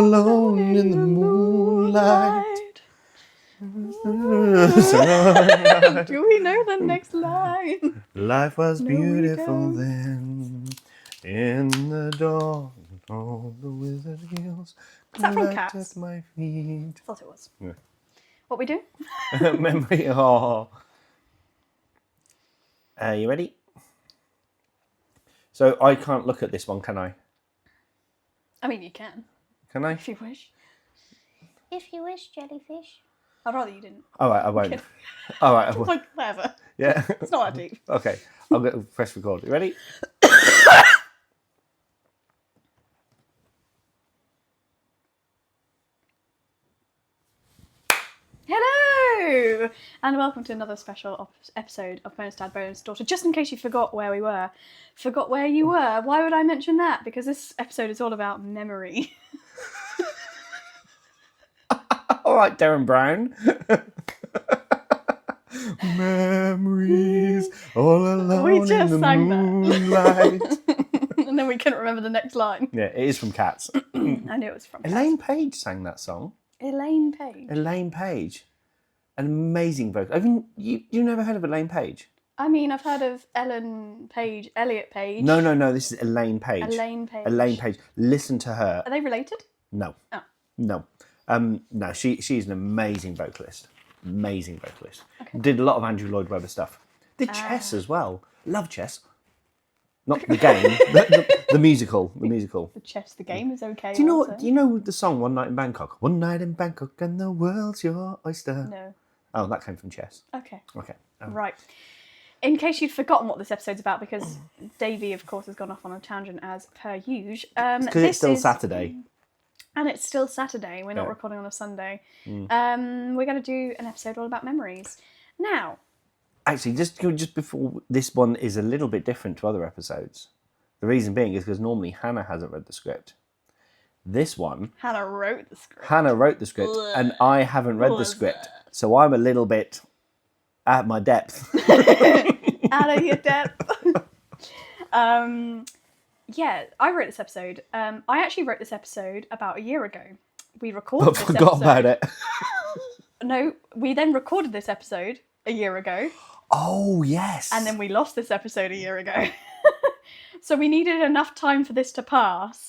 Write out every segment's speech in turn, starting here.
alone in the moonlight. Do we know the next line? Life was No, we beautiful don't. then. In the dawn, all the wizard hills Is that from collect Cats? at my feet. I thought it was. Yeah. What we do? Memory. Oh. Are you ready? So I can't look at this one, can I? I mean, you can, Can I? if you wish. If you wish, jellyfish. I'd rather you didn't. All right, I won't. All right, I won't. Like, whatever. Yeah. It's not that deep. Okay, I'll get press record. You ready? Hello! And welcome to another special episode of Bonus Dad, Bonus Daughter. Just in case you forgot where we were. Forgot where you were. Why would I mention that? Because this episode is all about memory. All right, Darren Brown. Memories all alone We just in the sang that. moonlight. And then we couldn't remember the next line. Yeah, it is from Cats. I knew it was from Elaine Page sang that song. Elaine Page. Elaine Page, an amazing vocal. Have you never heard of Elaine Page? I mean, I've heard of Ellen Page, Elliot Page. No. This is Elaine Page. Elaine Page. Elaine Page. Listen to her. Are they related? No. Oh. No. No. She's an amazing vocalist. Amazing vocalist. Okay. Did a lot of Andrew Lloyd Webber stuff. Did chess as well. Love chess. Not the game. the musical. The musical. The chess, the game is okay. Do you know? also. Do you know the song "One Night in Bangkok"? One night in Bangkok and the world's your oyster. No. Oh, that came from chess. Okay. Okay. Right. In case you'd forgotten what this episode's about, because Davey, of course, has gone off on a tangent as per usual. Because it's still Saturday. And it's still Saturday. We're not recording on a Sunday. We're going to do an episode all about memories. Now, Actually, just before, this one is a little bit different to other episodes. The reason being is because normally Hannah hasn't read the script. This one, Hannah wrote the script. Hannah wrote the script, and I haven't read the script, so I'm a little bit at my depth. Out of your depth. Yeah, I wrote this episode. I actually wrote this episode about a year ago. We recorded I this forgot episode. about it. No, we then recorded this episode a year ago. Oh, yes. And then we lost this episode a year ago. So we needed enough time for this to pass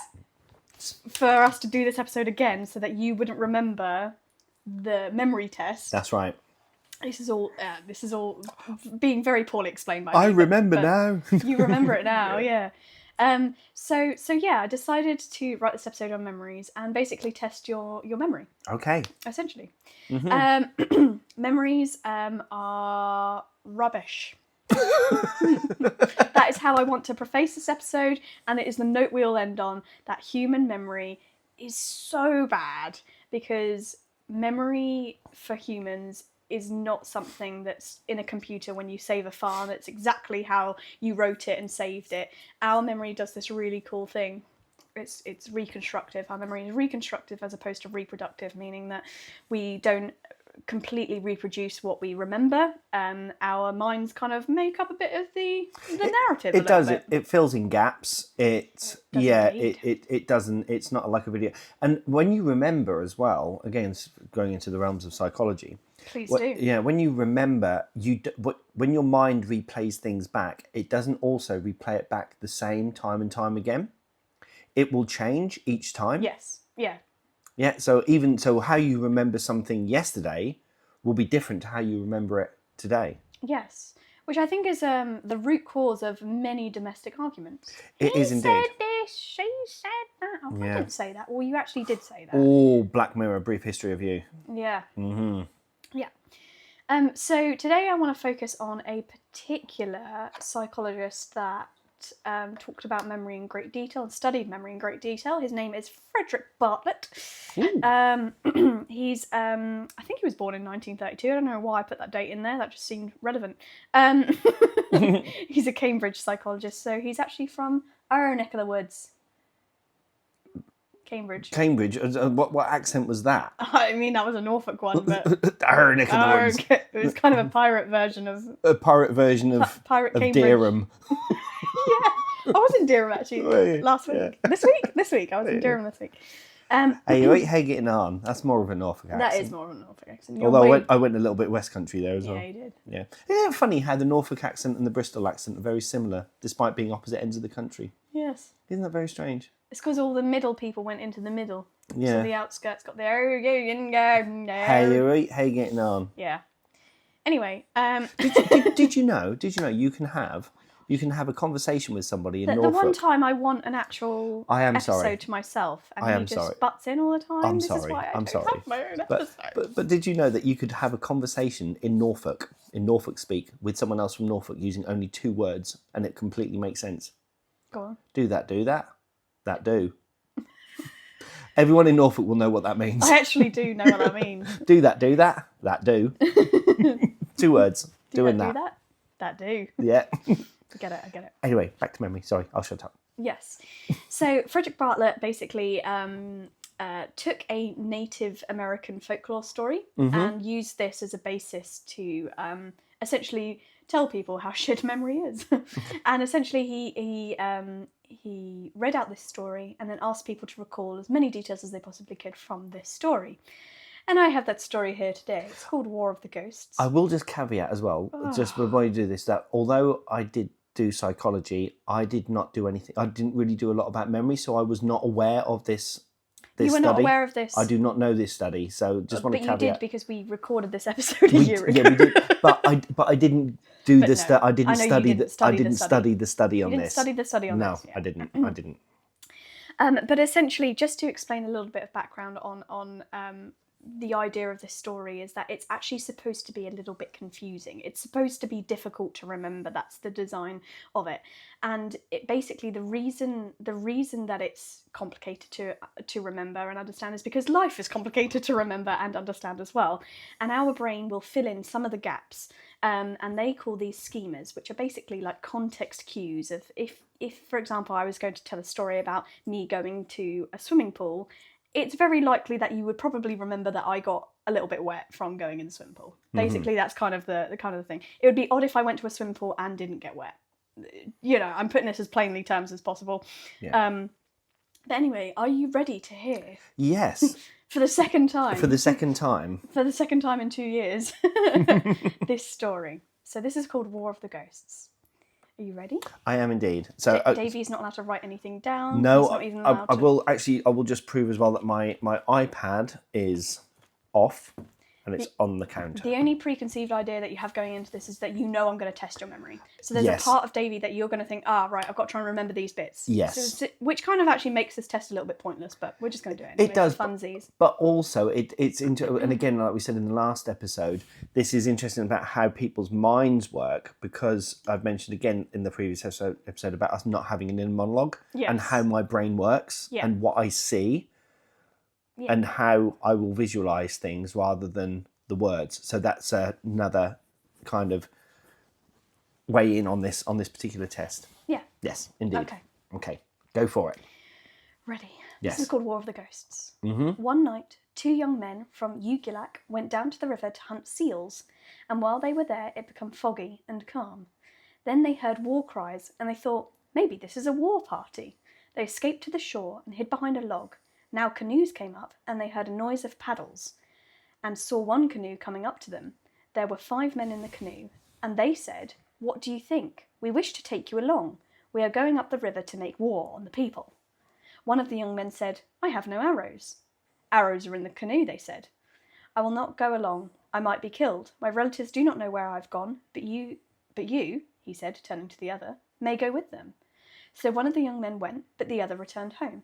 for us to do this episode again so that you wouldn't remember the memory test. That's right. This is all being very poorly explained by me. I remember but now. You remember it now, yeah. So yeah, I decided to write this episode on memories and basically test your memory, Okay. essentially. Mm-hmm. Memories are rubbish. That is how I want to preface this episode, and it is the note we'll end on, that human memory is so bad, because memory for humans is not something that's in a computer when you save a file and it's exactly how you wrote it and saved it. Our memory does this really cool thing. It's reconstructive. Our memory is reconstructive as opposed to reproductive, meaning that we don't completely reproduce what we remember. Our minds kind of make up a bit of the narrative. It does. Bit. It fills in gaps. It doesn't. It's not like a video. And when you remember as well, again, going into the realms of psychology. Please do. Yeah, when you remember, when your mind replays things back, it doesn't also replay it back the same time and time again. It will change each time. Yes. Yeah. Yeah. So how you remember something yesterday will be different to how you remember it today. Yes. Which I think is the root cause of many domestic arguments. It is indeed. He said this, she said that. Oh, Yeah. I didn't say that. Well, you actually did say that. Oh, Black Mirror, Brief History of You. Yeah. Mm-hmm. Yeah. So today I want to focus on a particular psychologist that talked about memory in great detail and studied memory in great detail. His name is Frederick Bartlett. He's I think he was born in 1932. I don't know why I put that date in there. That just seemed relevant. He's a Cambridge psychologist, so he's actually from our neck of the woods. Cambridge. What accent was that? I mean, that was a Norfolk one, but Our neck of the woods. it was kind of a pirate version of Pirate version of Pirate Cambridge. Dereham. Yeah, I was in Durham actually last week. Yeah. This week I was in Durham this week. Hey, you how you getting on? That's more of a Norfolk accent. That is more of a Norfolk accent. You're Although way- I went a little bit West Country there as well. Yeah, you did. Yeah. Isn't it funny how the Norfolk accent and the Bristol accent are very similar, despite being opposite ends of the country? Yes. Isn't that very strange? It's because all the middle people went into the middle. Yeah. So the outskirts got the... Hey, you right? How you getting on? Yeah. Anyway, Did you know you can have a conversation with somebody in the Norfolk? one time I want an actual I am episode sorry. to myself, and I he am just sorry. butts in all the time. I'm This is sorry. why I I'm don't sorry. have my own But, episode. but did you know that you could have a conversation in Norfolk speak, with someone else from Norfolk using only 2 words, and it completely makes sense? Go on. Do that, that do. Everyone in Norfolk will know what that means. I actually do know what that means. Do that, that do. 2 words. Doing Do that. That do. Yeah. I get it. Anyway, back to memory. Sorry, I'll shut up. Yes. So Frederick Bartlett basically took a Native American folklore story and used this as a basis to essentially tell people how shit memory is. And essentially he read out this story and then asked people to recall as many details as they possibly could from this story. And I have that story here today. It's called War of the Ghosts. I will just caveat as well, just before you do this, that although I did do psychology, I did not do anything. I didn't really do a lot about memory, so I was not aware of this You were study. not aware of this? I do not know this study, so just want to But caveat. you did because we recorded this episode a year ago. Yeah, we did. But I didn't do But this. no, I didn't I know you study. didn't study I the didn't study. study the study on You didn't this. study the study on no, this. Yeah. I didn't. I didn't. But essentially, just to explain a little bit of background on the idea of this story is that it's actually supposed to be a little bit confusing. It's supposed to be difficult to remember. That's the design of it. And it basically the reason that it's complicated to remember and understand is because life is complicated to remember and understand as well. And our brain will fill in some of the gaps. And they call these schemas, which are basically like context cues of if for example I was going to tell a story about me going to a swimming pool, it's very likely that you would probably remember that I got a little bit wet from going in the swimming pool. Basically, that's kind of the kind of the thing. It would be odd if I went to a swimming pool and didn't get wet. You know, I'm putting this as plainly terms as possible. Yeah. But anyway, are you ready to hear? Yes. For the second time. For the second time. For the second time in 2 years. This story. So this is called War of the Ghosts. Are you ready? I am indeed. So Davey's not allowed to write anything down. No, He's not even allowed I to... will actually. I will just prove as well that my iPad is off and it's on the counter. The only preconceived idea that you have going into this is that you know I'm going to test your memory. So there's Yes. a part of Davey that you're going to think, right, I've got to try and remember these bits. Yes. So, which kind of actually makes this test a little bit pointless, but we're just going to do it anyway. It does, For funsies. But also, it's into, and again, like we said in the last episode, this is interesting about how people's minds work, because I've mentioned again in the previous episode about us not having an inner monologue and Yes. how my brain works and what I see and how I will visualize things rather than the words. So that's another kind of way in on this particular test. Yeah. Yes, indeed. Okay. Okay, go for it. Ready? Yes. This is called War of the Ghosts. One night, 2 young men from Ugulak went down to the river to hunt seals, and while they were there, it became foggy and calm. Then they heard war cries, and they thought, maybe this is a war party. They escaped to the shore and hid behind a log. Now canoes came up, and they heard a noise of paddles, and saw one canoe coming up to them. There were 5 men in the canoe, and they said, what do you think? We wish to take you along. We are going up the river to make war on the people. One of the young men said, I have no arrows. Arrows are in the canoe, they said. I will not go along. I might be killed. My relatives do not know where I have gone, but you, he said, turning to the other, may go with them. So one of the young men went, but the other returned home.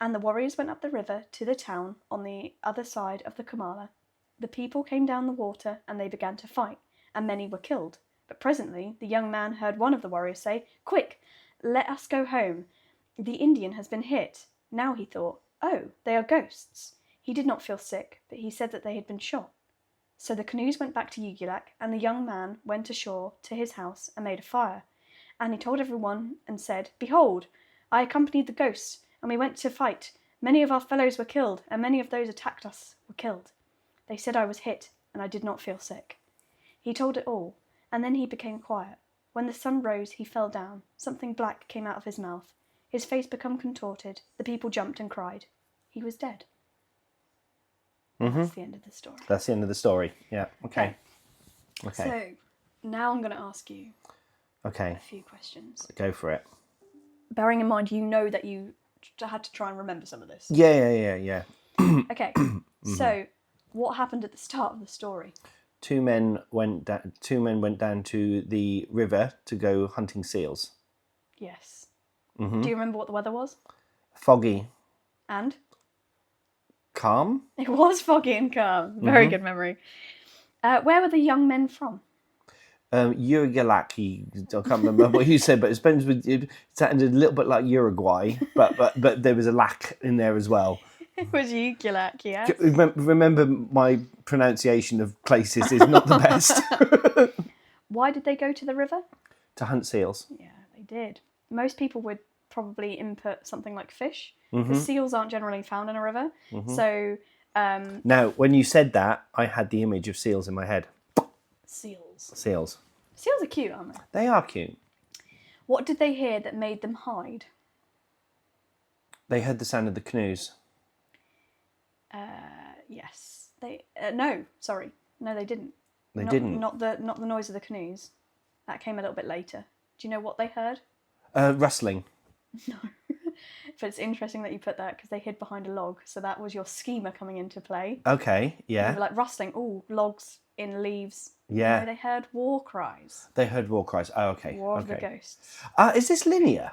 And the warriors went up the river to the town on the other side of the Kamala. The people came down the water, and they began to fight, and many were killed. But presently the young man heard one of the warriors say, Quick, let us go home. The Indian has been hit. Now he thought, oh, they are ghosts. He did not feel sick, but he said that they had been shot. So the canoes went back to Ugulak, and the young man went ashore to his house and made a fire. And he told everyone and said, Behold, I accompanied the ghosts, and we went to fight. Many of our fellows were killed, and many of those attacked us were killed. They said I was hit, and I did not feel sick. He told it all, and then he became quiet. When the sun rose, he fell down. Something black came out of his mouth. His face became contorted. The people jumped and cried. he was dead. Mm-hmm. That's the end of the story. That's the end of the story. Yeah. Okay. Okay. So now I'm going to ask you Okay. a few questions. Go for it. Bearing in mind, you know that you had to try and remember some of this. Yeah. Okay. So what happened at the start of the story? Two men went down to the river to go hunting seals. Yes. Mm-hmm. Do you remember what the weather was? Foggy. And? Calm? It was foggy and calm. Very good memory. Where were the young men from? Uruguay. I can't remember what you said, but it sounded a little bit like Uruguay, but there was a lack in there as well. It was Ukulak, yes. Remember, my pronunciation of places is not the best. Why did they go to the river? To hunt seals. Yeah, they did. Most people would probably input something like fish, because seals aren't generally found in a river. So, Now, when you said that, I had the image of seals in my head. seals. Seals. Seals are cute, aren't they? They are cute. What did they hear that made them hide? They heard the sound of the canoes. Yes. They no, sorry. No, they didn't. They didn't. Not the noise of the canoes. That came a little bit later. Do you know what they heard? Rustling. No. But it's interesting that you put that because they hid behind a log. So that was your schema coming into play. Okay, They yeah. were like rustling. Oh, logs in leaves. Yeah. No, they heard war cries. They heard war cries. Oh, okay. War of okay. the ghosts. Is this linear?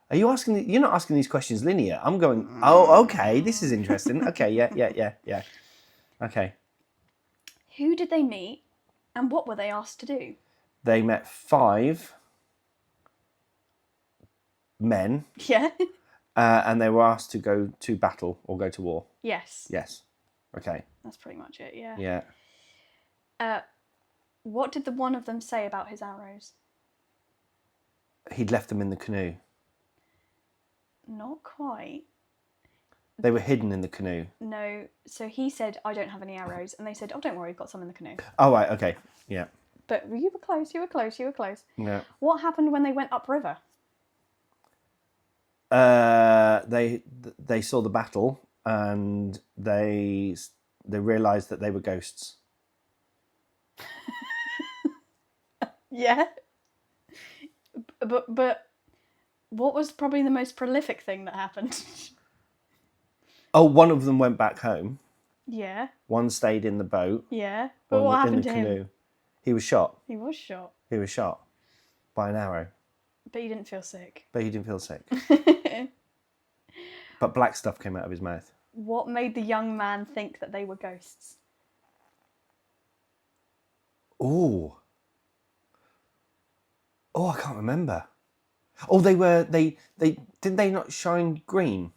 Are you asking? You're not asking these questions linear. I'm going. Oh, okay. This is interesting. Okay. Yeah. Okay. Who did they meet, and what were they asked to do? They met 5 men, Yeah. and they were asked to go to battle or go to war. Yes. Yes. Okay. That's pretty much it. Yeah. Yeah. What did the one of them say about his arrows? He'd left them in the canoe. Not quite. They were hidden in the canoe. No. So he said, "I don't have any arrows," and they said, "Oh, don't worry, I've got some in the canoe." Oh, right. Okay. Yeah. But you were close. You were close. You were close. Yeah. What happened when they went upriver? They saw the battle and they realised that they were ghosts. Yeah. But what was probably the most prolific thing that happened? Oh, one of them went back home. Yeah. One stayed in the boat. Yeah. But One what in happened the to canoe. him? He was shot. He was shot, He was shot by an arrow, but he didn't feel sick. but he didn't feel sick. But black stuff came out of his mouth. What made the young man think that they were ghosts? Oh, I can't remember. Oh, they didn't they not shine green?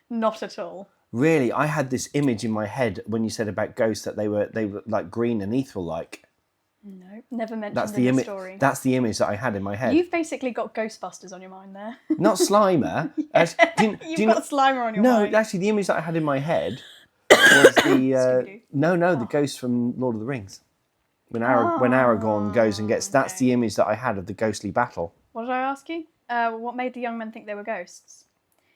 Not at all. Really, I had this image in my head when you said about ghosts that they were like green and ethereal like. No, never mentioned That's in the the image. story. That's the image that I had in my head. You've basically got Ghostbusters on your mind there. Not Slimer. You've got Slimer on your No, mind. actually, the image that I had in my head was the Scooby-Doo. the ghost from Lord of the Rings. When Aragorn goes and gets, that's the image that I had of the ghostly battle. What did I ask you? What made the young men think they were ghosts?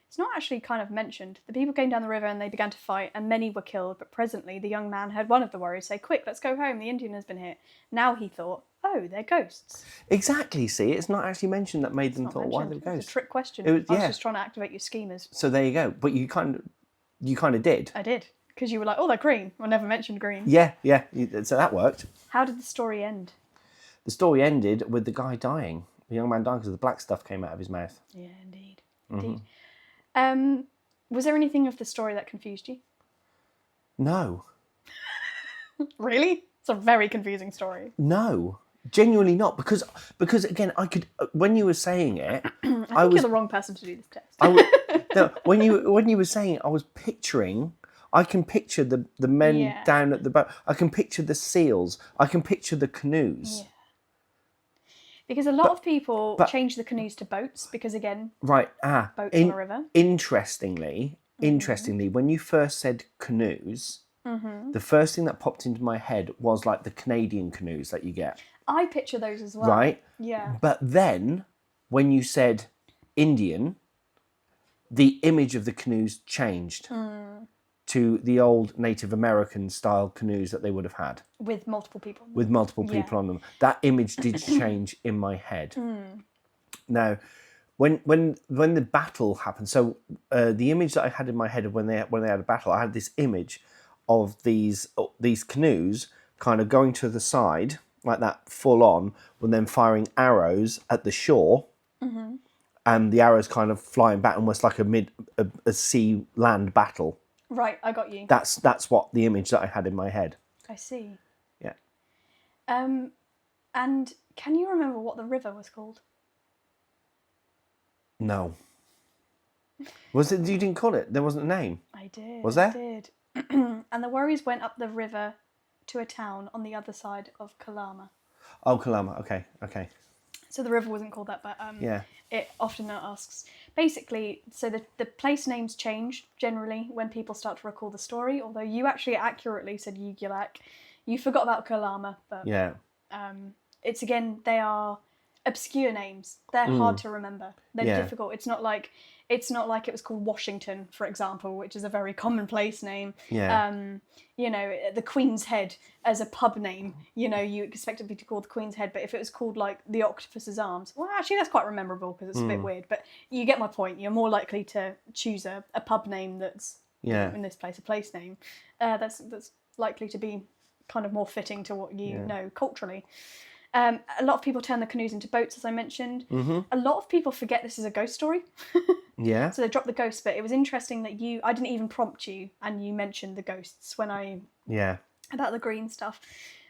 It's not actually kind of mentioned. The people came down the river and they began to fight, and many were killed, but presently the young man heard one of the warriors say, "Quick, let's go home, the Indian has been hit." Now he thought, oh, they're ghosts. Exactly. See, it's not actually mentioned that made them Not thought why mentioned. they were It's ghosts. a trick question. It was- I was yeah. just trying to activate your schemas. So there you go. But you kind of did. I did, because you were like, oh, they're green. I never mentioned green. Yeah. So that worked. How did the story end? The story ended with the guy dying. The young man died because the black stuff came out of his mouth. Yeah, indeed. Was there anything of the story that confused you? No. Really? It's a very confusing story. No. Genuinely not, because again, I could, when you were saying it, I think you're the wrong person to do this test. no, when you were saying it, I was picturing. I can picture the men Yeah. down at the boat. I can picture the seals. I can picture the canoes. Yeah. Because a lot of people change the canoes to boats because, again, Right. boats on a river. Interestingly, when you first said canoes, the first thing that popped into my head was like the Canadian canoes that you get. I picture those as well. Right. Yeah. But then, when you said Indian, the image of the canoes changed to the old Native American style canoes that they would have had With multiple people. with multiple people on them. That image did change in my head. Now, when the battle happened, so the image that I had in my head of when they had a battle, I had this image of these canoes kind of going to the side like that, full on, and then firing arrows at the shore, and the arrows kind of flying back, almost like a sea land battle. Right, I got you. That's what the image that I had in my head. I see. Yeah. And can you remember what the river was called? No. Was it? You didn't call it? There wasn't a name. I did. Was there? I did. And the warriors went up the river to a town on the other side of Kalama. Oh, Kalama. Okay. So the river wasn't called that, but Yeah. it often asks. Basically, so the place names change generally when people start to recall the story, although you actually accurately said Ugulak. You forgot about Kalama, but Yeah. it's again, they are obscure names. They're hard to remember. They're difficult. It's not like it was called Washington, for example, which is a very commonplace name. Yeah. The Queen's Head as a pub name, you expect it to be called the Queen's Head, but if it was called like the Octopus's Arms, well, actually that's quite memorable because it's a bit weird, but you get my point. You're more likely to choose a pub name that's, in this place, a place name. That's likely to be kind of more fitting to what you know culturally. A lot of people turn the canoes into boats, as I mentioned. A lot of people forget this is a ghost story. Yeah. So they dropped the ghost bit. It was interesting that I didn't even prompt you, and you mentioned the ghosts when about the green stuff.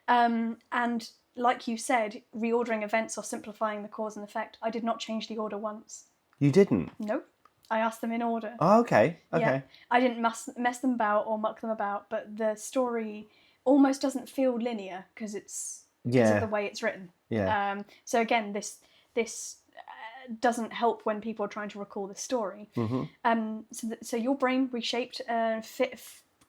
And like you said, reordering events or simplifying the cause and effect, I did not change the order once. You didn't? Nope. I asked them in order. Oh, okay. Yeah. I didn't mess them about or muck them about, but the story almost doesn't feel linear because it's because of the way it's written. Yeah. So again, this doesn't help when people are trying to recall the story. So your brain reshaped,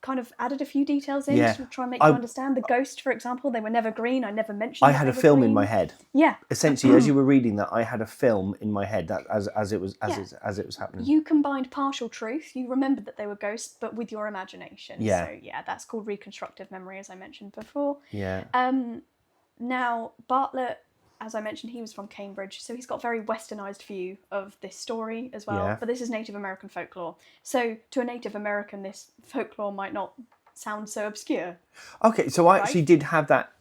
kind of added a few details in to try and make you understand. The ghost, for example, they were never green. I never mentioned. I had a film in my head. Yeah. Essentially, as you were reading that, I had a film in my head that as it was happening. You combined partial truth. You remembered that they were ghosts, but with your imagination. Yeah. So that's called reconstructive memory, as I mentioned before. Yeah. Now, Bartlett, as I mentioned, he was from Cambridge, so he's got a very westernised view of this story as well. Yeah. But this is Native American folklore. So to a Native American, this folklore might not sound so obscure. Okay, so I actually did have that.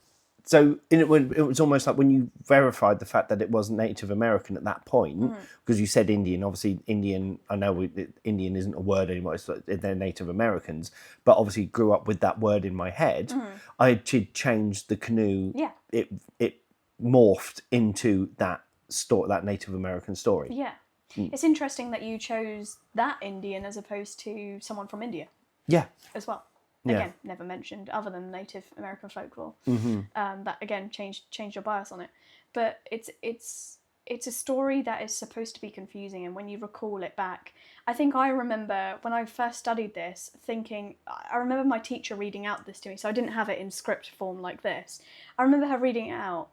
So it was almost like when you verified the fact that it wasn't Native American at that point, because you said Indian. Obviously, Indian. I know Indian isn't a word anymore. They're Native Americans, but obviously grew up with that word in my head. I did change the canoe. Yeah. It morphed into that Native American story. Yeah. It's interesting that you chose that Indian as opposed to someone from India. Yeah. As well. Yeah. Again, never mentioned other than Native American folklore. That again changed your bias on it. But it's a story that is supposed to be confusing, and when you recall it back, I think I remember when I first studied this thinking, I remember my teacher reading out this to me, so I didn't have it in script form like this. I remember her reading it out,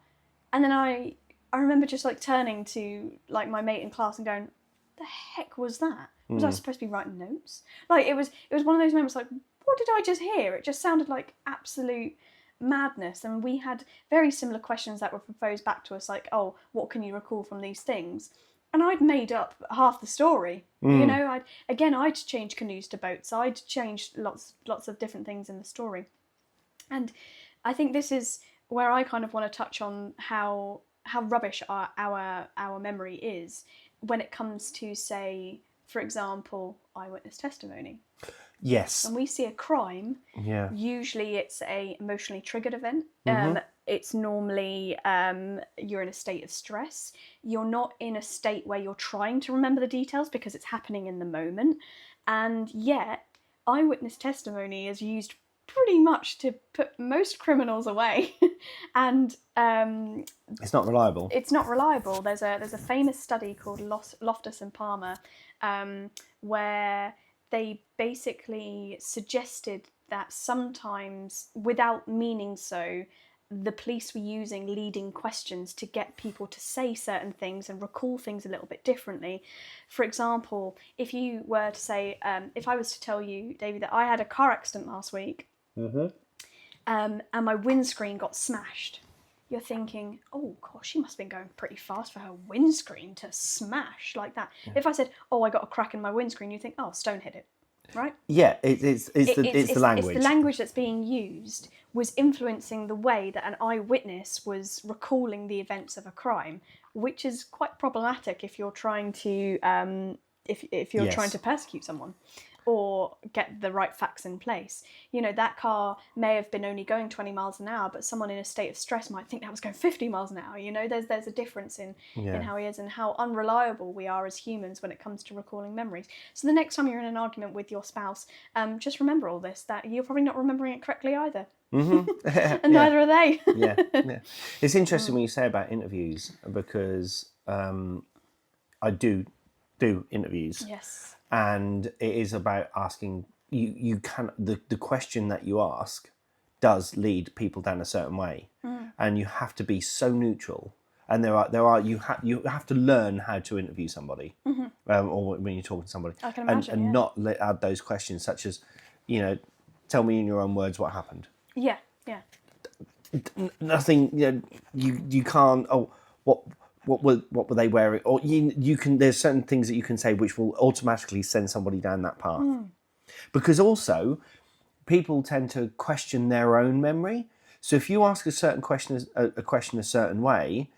and then I remember just like turning to like my mate in class and going, the heck was that? Was I supposed to be writing notes? Like it was one of those moments like, what did I just hear? It just sounded like absolute madness. And we had very similar questions that were proposed back to us, like, oh, what can you recall from these things? And I'd made up half the story. I'd changed canoes to boats. I'd changed lots of different things in the story. And I think this is where I kind of want to touch on how rubbish our memory is when it comes to, say, for example, eyewitness testimony. Yes. When we see a crime, usually it's a emotionally triggered event. It's normally you're in a state of stress. You're not in a state where you're trying to remember the details because it's happening in the moment. And yet, eyewitness testimony is used pretty much to put most criminals away. And it's not reliable. It's not reliable. There's a famous study called Loftus and Palmer where they basically suggested that sometimes, without meaning so, the police were using leading questions to get people to say certain things and recall things a little bit differently. For example, if you were to say, if I was to tell you, Davey, that I had a car accident last week, and my windscreen got smashed, you're thinking, oh gosh, she must have been going pretty fast for her windscreen to smash like that. Yeah. If I said, oh, I got a crack in my windscreen, you think, oh, stone hit it, right? Yeah, it's the language. It's the language that's being used was influencing the way that an eyewitness was recalling the events of a crime, which is quite problematic if you're trying to if you're trying to persecute someone or get the right facts in place. You know, that car may have been only going 20 miles an hour, but someone in a state of stress might think that was going 50 miles an hour. You know, there's a difference in how he is and how unreliable we are as humans when it comes to recalling memories. So the next time you're in an argument with your spouse, just remember all this, that you're probably not remembering it correctly either. And neither are they. It's interesting when you say about interviews, because I do interviews. Yes. And it is about asking you can the question that you ask does lead people down a certain way, and you have to be so neutral. And you have to learn how to interview somebody, or when you're talking to somebody, I can imagine, and not add those questions such as, you know, tell me in your own words what happened. Yeah. Nothing. You know, you can't. Oh, what were they wearing? Or you can. There's certain things that you can say which will automatically send somebody down that path. Because also, people tend to question their own memory. So if you ask a certain question a certain way,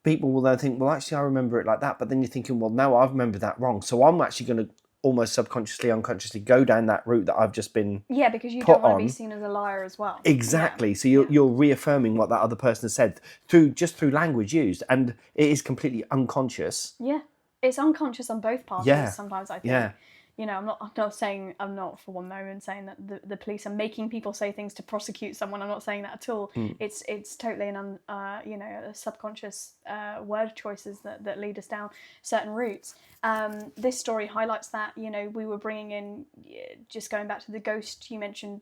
people will then think, well, actually, I remember it like that. But then you're thinking, well, no, I've remembered that wrong. So I'm actually going to almost subconsciously, unconsciously go down that route that I've just been because you don't want to be seen as a liar as well. Exactly. So you're reaffirming what that other person has said through language used, and it is completely unconscious. Yeah, it's unconscious on both parties. Sometimes I think. Yeah. You know, I'm not for one moment saying that the police are making people say things to prosecute someone. I'm not saying that at all. It's totally a subconscious word choices that lead us down certain routes. This story highlights that. You know, we were bringing in, just going back to the ghost you mentioned.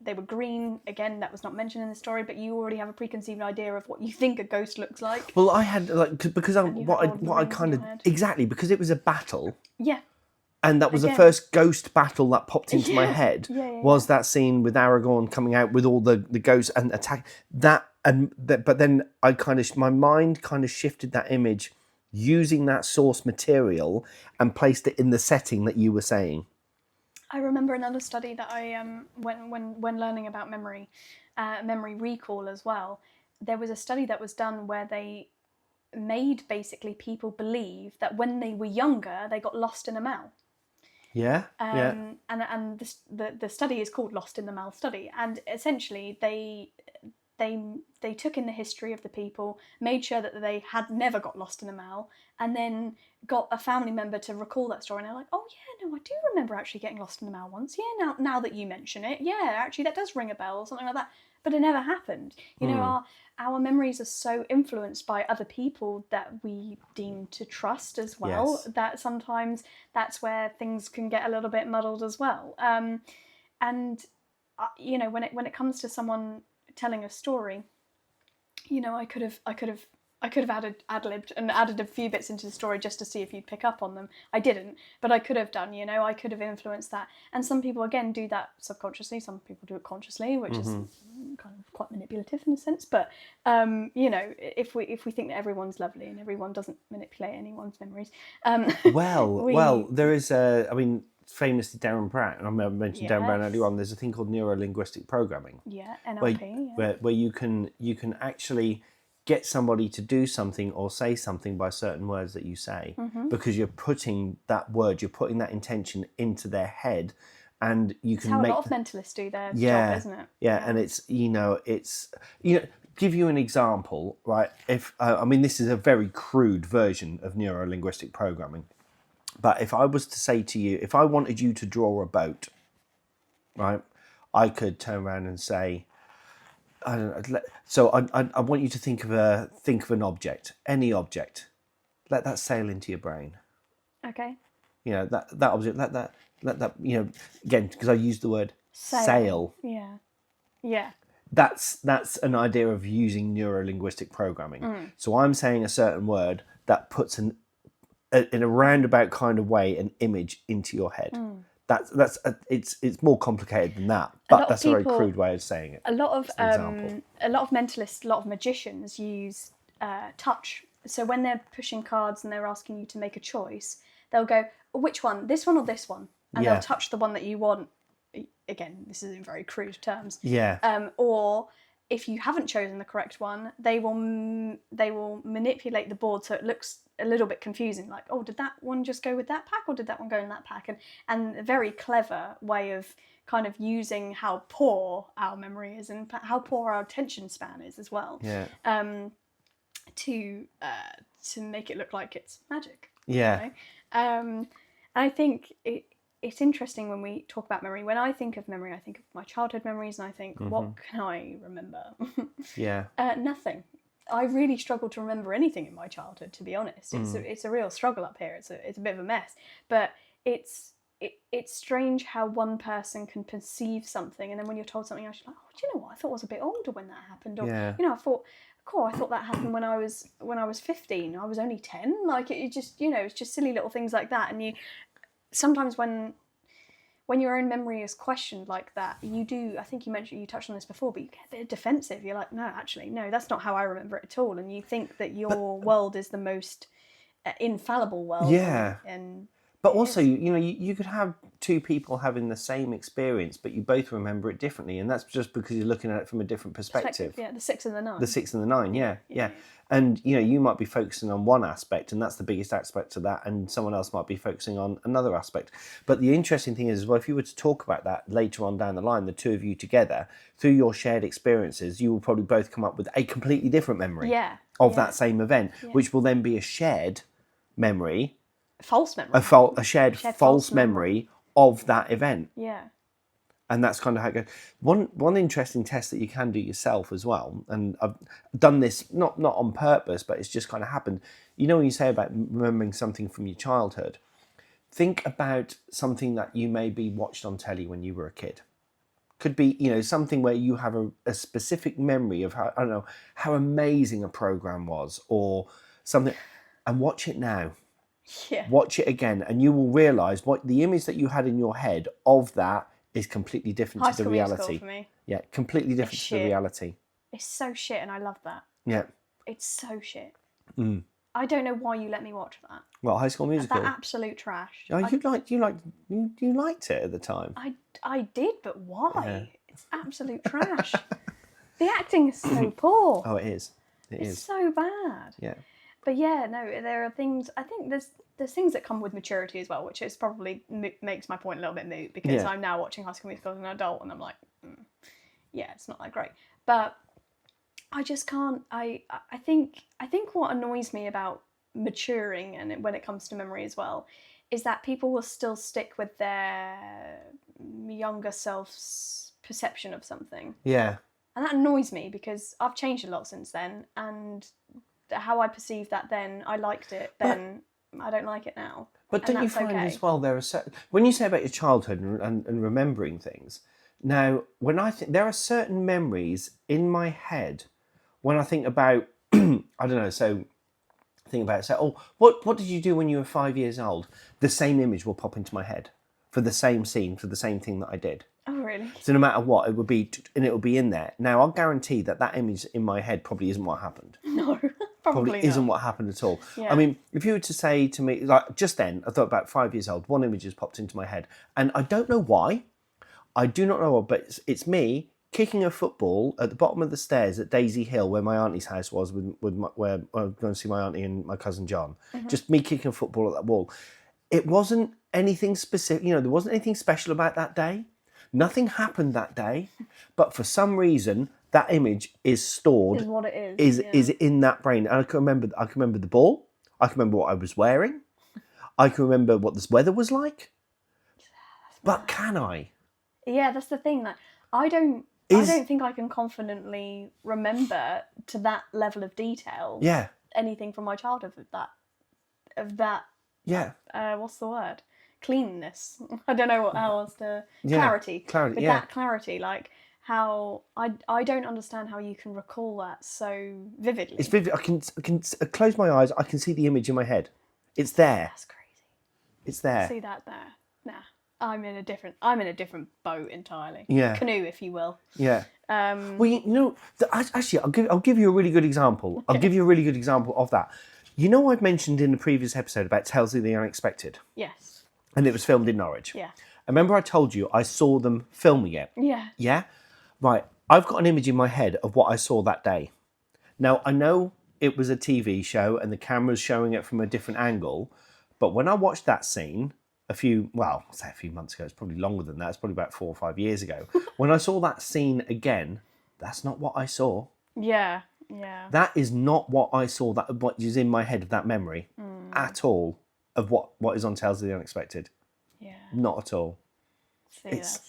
They were green. Again, that was not mentioned in the story, but you already have a preconceived idea of what you think a ghost looks like. Well, I had because because it was a battle. Yeah. And that was the first ghost battle that popped into my head. Was that scene with Aragorn coming out with all the ghosts and attack that, but then my mind kind of shifted that image using that source material and placed it in the setting that you were saying. I remember another study that I when learning about memory recall as well. There was a study that was done where they made basically people believe that when they were younger they got lost in a mall. And the study is called Lost in the Mall study, and essentially they took in the history of the people, made sure that they had never got lost in a mall, and then got a family member to recall that story, and they're like, oh yeah, no, I do remember actually getting lost in the mall once. Yeah, now that you mention it, yeah, actually that does ring a bell or something like that. But it never happened. You know, our memories are so influenced by other people that we deem to trust as well, that sometimes that's where things can get a little bit muddled as well. You know, when it comes to someone telling a story, you know, I could have ad-libbed and added a few bits into the story just to see if you'd pick up on them. I didn't, but I could have done, you know, I could have influenced that. And some people, again, do that subconsciously. Some people do it consciously, which is kind of quite manipulative in a sense. But, you know, if we think that everyone's lovely and everyone doesn't manipulate anyone's memories. There is famously Darren Brown, and I mentioned Darren Brown earlier on, there's a thing called neuro-linguistic programming. Yeah, NLP. Where you can actually get somebody to do something or say something by certain words that you say, because you're putting that intention into their head, and you can make... That's how a lot of mentalists do their job, isn't it? Yeah, and it's give you an example, right? If this is a very crude version of neuro-linguistic programming, but if I was to say to you, if I wanted you to draw a boat, right, I could turn around and say, I don't know. So I want you to think of an object, any object. Let that sail into your brain. Okay. You know, that object. Let that. You know, again, because I used the word sail. Yeah. Yeah. that's an idea of using neuro-linguistic programming. So I'm saying a certain word that puts in a roundabout kind of way an image into your head. It's more complicated than that, but that's a very crude way of saying it. A lot of example. a lot of mentalists, a lot of magicians use touch. So when they're pushing cards and they're asking you to make a choice, they'll go, which one, this one or this one, and they'll touch the one that you want. Again, this is in very crude terms. Yeah. Or if you haven't chosen the correct one, they will manipulate the board so it looks a little bit confusing. Like, oh, did that one just go with that pack, or did that one go in that pack? And a very clever way of kind of using how poor our memory is and how poor our attention span is as well. Yeah. To make it look like it's magic. Yeah. You know? I think it's interesting when we talk about memory. When I think of memory, I think of my childhood memories, and I think, what can I remember? Yeah. Nothing. I really struggle to remember anything in my childhood, to be honest. It's a real struggle up here. It's a bit of a mess. But it's strange how one person can perceive something, and then when you're told something else, you're like, oh, do you know what? I thought I was a bit older when that happened. Or, you know, I thought that happened when I was 15. I was only 10. Like, it just, you know, it's just silly little things like that. And you sometimes when your own memory is questioned like that, you do, I think you touched on this before, but you get a bit defensive. You're like, no, that's not how I remember it at all. And you think that your world is the most infallible world. Yeah. But also, is. you know, you could have two people having the same experience, but you both remember it differently, and that's just because you're looking at it from a different perspective. Yeah, the 6 and the 9. The 6 and the 9, yeah. And, you know, you might be focusing on one aspect, and that's the biggest aspect of that, and someone else might be focusing on another aspect. But the interesting thing is, well, if you were to talk about that later on down the line, the two of you together, through your shared experiences, you will probably both come up with a completely different memory of that same event, which will then be a shared memory. False memory. A shared false memory of that event. Yeah. And that's kind of how it goes. One interesting test that you can do yourself as well, and I've done this not on purpose, but it's just kind of happened. You know, when you say about remembering something from your childhood, think about something that you maybe watched on telly when you were a kid. Could be, you know, something where you have a specific memory of how, I don't know, how amazing a program was, or something, and watch it now. Yeah. Watch it again, and you will realise what the image that you had in your head of that is completely different to the reality. For me. Yeah, completely different to the reality. It's so shit, and I love that. Yeah. It's so shit. I don't know why you let me watch that. Well, High School Musical. That absolute trash. Oh, you liked it at the time. I did, but why? Yeah. It's absolute trash. The acting is so poor. Oh, it is. It's so bad. Yeah. But yeah, no, there are things. I think there's things that come with maturity as well, which is probably makes my point a little bit moot, because I'm now watching High School Musical as an adult, and I'm like, yeah, it's not that great. But I just can't. I think what annoys me about maturing, and when it comes to memory as well, is that people will still stick with their younger self's perception of something. Yeah. And that annoys me, because I've changed a lot since then, and how I perceived that then, I liked it then, I don't like it now. But don't you find as well, there are certain, when you say about your childhood and remembering things, now when I think, there are certain memories in my head when I think about, I don't know, so think about it, say, oh, what did you do when you were 5 years old? The same image will pop into my head for the same scene, for the same thing that I did. Oh, really? So no matter what, it would be, and it will be in there. Now, I'll guarantee that image in my head probably isn't what happened. No, probably isn't what happened at all. Yeah. I mean, if you were to say to me, like just then, I thought about 5 years old, one image just popped into my head. And I don't know why. I do not know why, but it's me kicking a football at the bottom of the stairs at Daisy Hill, where my auntie's house was, where I was going to see my auntie and my cousin John. Mm-hmm. Just me kicking a football at that wall. It wasn't anything specific, you know, there wasn't anything special about that day. Nothing happened that day, but for some reason, that image is stored. Is what it is. Is in that brain. And I can remember the ball. I can remember what I was wearing. I can remember what this weather was like. But can I? Yeah, that's the thing. Like, I don't think I can confidently remember to that level of detail. Yeah. Anything from my childhood of that. Yeah. What's the word? Cleanness. I don't know how else to clarity. Clarity. With that clarity, like how I don't understand how you can recall that so vividly. It's vivid. I can close my eyes. I can see the image in my head. It's there. That's crazy. It's there. See that there? Nah, I'm in a different boat entirely. Yeah. Canoe, if you will. Yeah. Well, you know, actually, I'll give you a really good example. I'll give you a really good example of that. You know, I've mentioned in the previous episode about Tales of the Unexpected, Yes. and it was filmed in Norwich. Yeah. Remember, I told you I saw them filming it. Yeah. Yeah. Right. I've got an image in my head of what I saw that day. Now, I know it was a TV show and the camera's showing it from a different angle, but when I watched that scene a few months ago, it's probably longer than that, it's probably about 4 or 5 years ago, when I saw that scene again, that's not what I saw. Yeah. Yeah. That is not what I saw, what is in my head of that memory at all of what is on Tales of the Unexpected. Yeah. Not at all. See, It's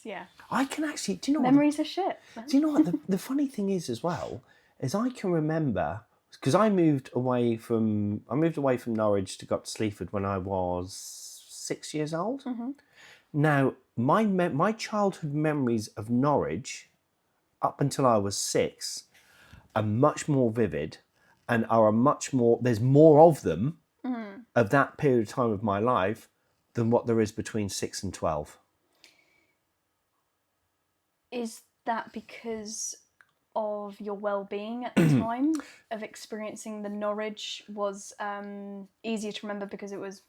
yeah. I can actually, do you know what? Memories are shit. Do you know what? The funny thing is as well, is I can remember, because I moved away from Norwich to go up to Sleaford when I was 6 years old. Mm-hmm. Now, my childhood memories of Norwich, up until I was 6, are much more vivid and there's more of them of that period of time of my life than what there is between 6 and 12. Is that because of your well-being at the time of experiencing the Norwich was easier to remember because it was,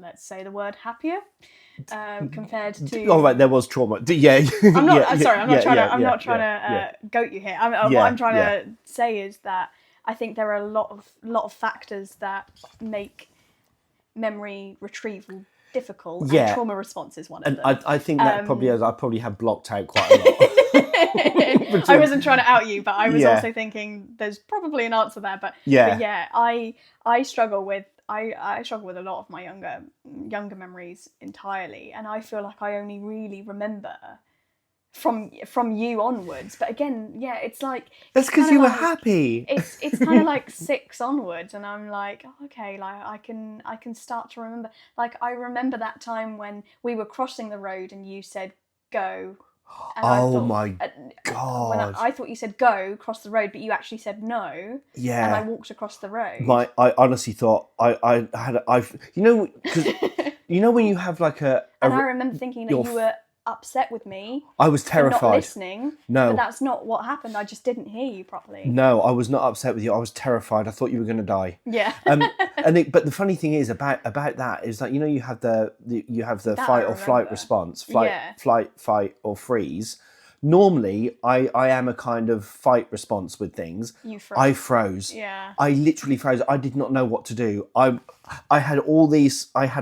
let's say the word, happier compared to... Oh, right, there was trauma. Yeah. I'm not. Yeah, sorry, I'm not trying to. I'm not yeah, trying to goat you here. What I'm trying to say is that I think there are a lot of factors that make memory retrieval difficult. Yeah. And trauma response is one of And them. I think that I probably have blocked out quite a lot. I wasn't trying to out you, but I was Yeah. also thinking there's probably an answer there. But Yeah. I struggle with a lot of my younger memories entirely, and I feel like I only really remember from you onwards. But again, it's like That's because you were happy. It's kind of like 6 onwards, and I'm like, oh, okay, like I can start to remember. Like I remember that time when we were crossing the road and you said go. And my God. When I thought you said go, cross the road, but you actually said no. Yeah. And I walked across the road. I honestly thought I you know when you have like and I remember thinking that you were upset with me. I was terrified. For not listening. No. But that's not what happened. I just didn't hear you properly. No, I was not upset with you. I was terrified. I thought you were going to die. Yeah. But the funny thing is about that is that, you know, you have the fight or flight response, flight, fight or freeze. Normally, I am a kind of fight response with things. You froze. I froze. Yeah. I literally froze. I did not know what to do. I had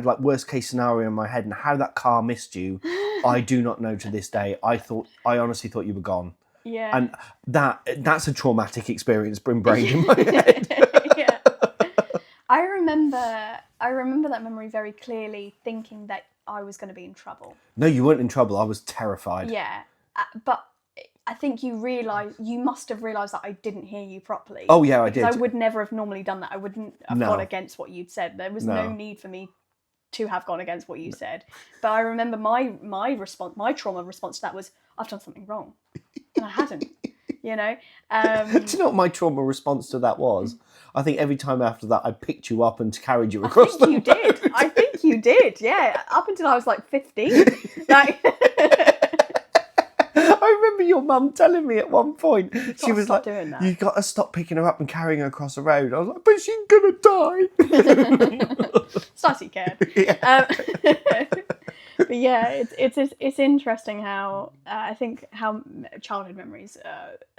like worst case scenario in my head, and how that car missed you, I do not know to this day. I honestly thought you were gone. Yeah. And that's a traumatic experience ingrained in my head. Yeah. I remember that memory very clearly, thinking that I was going to be in trouble. No, you weren't in trouble. I was terrified. Yeah. But I think you must have realised that I didn't hear you properly. Oh yeah, I did. I would never have normally done that. I wouldn't have gone against what you'd said. There was no need for me to have gone against what you said. But I remember my response, my trauma response to that was, I've done something wrong. And I hadn't, you know? Do you know what my trauma response to that was? I think every time after that I picked you up and carried you across the road. I think you did, yeah. Up until I was like 15. Like... I remember your mum telling me at one point, she was like, doing that. "You got to stop picking her up and carrying her across the road." I was like, "But she's gonna die." It's nice you cared. Yeah. But yeah, it's interesting how I think how childhood memories.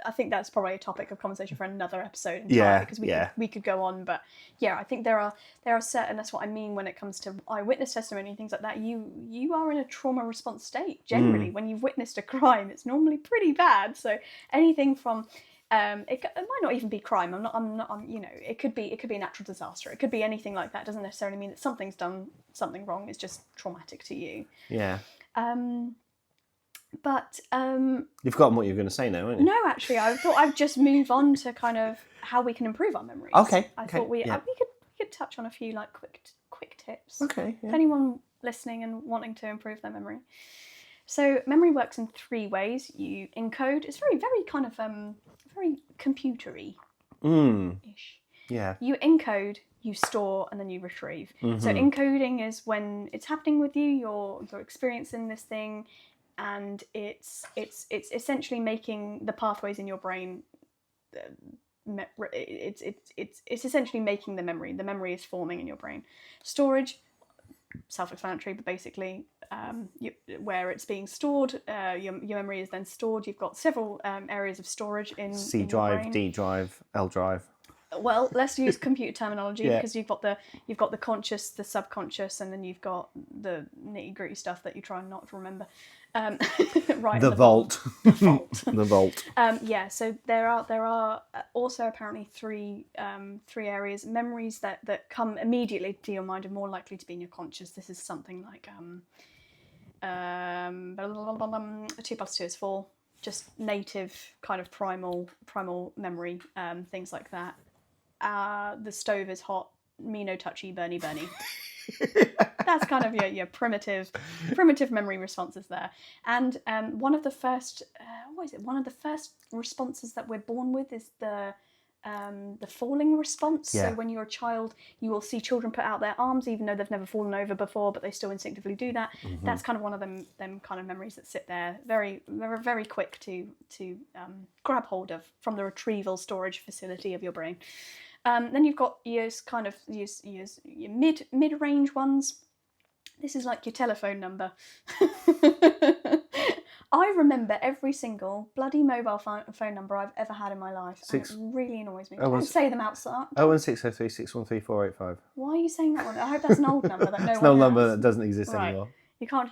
I think that's probably a topic of conversation for another episode entirely, because we could go on. But yeah, I think there are certain. That's what I mean when it comes to eyewitness testimony and things like that. You are in a trauma response state generally when you've witnessed a crime. It's normally pretty bad. So anything from it might not even be crime. I'm you know, it could be a natural disaster. It could be anything like that. It doesn't necessarily mean that something's done something wrong. It's just traumatic to you. Yeah. But you've forgotten what you were going to say now, haven't you? No, actually, I thought I'd just move on to kind of how we can improve our memories. Okay. I thought we could touch on a few like quick tips. Okay. Yeah. If anyone listening and wanting to improve their memory. So memory works in 3 ways. You encode. It's very kind of very computery ish. Yeah. You encode, you store, and then you retrieve. So encoding is when it's happening with you. You're experiencing this thing, and it's essentially making the pathways in your brain. It's essentially making the memory. The memory is forming in your brain. Storage, self-explanatory, but basically where it's being stored, your memory is then stored. You've got several areas of storage in C in drive, your brain. D drive, L drive. Well, let's use computer terminology Yeah. because you've got the conscious, the subconscious, and then you've got the nitty-gritty stuff that you try not to remember. Right. The vault. The vault. The vault. Yeah. So there are also apparently three areas. Memories that come immediately to your mind are more likely to be in your conscious. This is something like 2 + 2 is 4. Just native kind of primal memory, things like that. The stove is hot, me no touchy, Bernie. That's kind of your primitive memory responses there. And one of the first one of the first responses that we're born with is the falling response. Yeah. So when you're a child, you will see children put out their arms even though they've never fallen over before, but they still instinctively do that. That's kind of one of them kind of memories that sit there, very very quick to grab hold of from the retrieval storage facility of your brain. Then you've got your kind of your mid-range ones. This is like your telephone number. I remember every single bloody mobile phone number I've ever had in my life. And it really annoys me. Don't say them outside. 01603 613 485. Why are you saying that one? I hope that's an old number that no It's one an old has. number that doesn't exist Right. anymore. You can't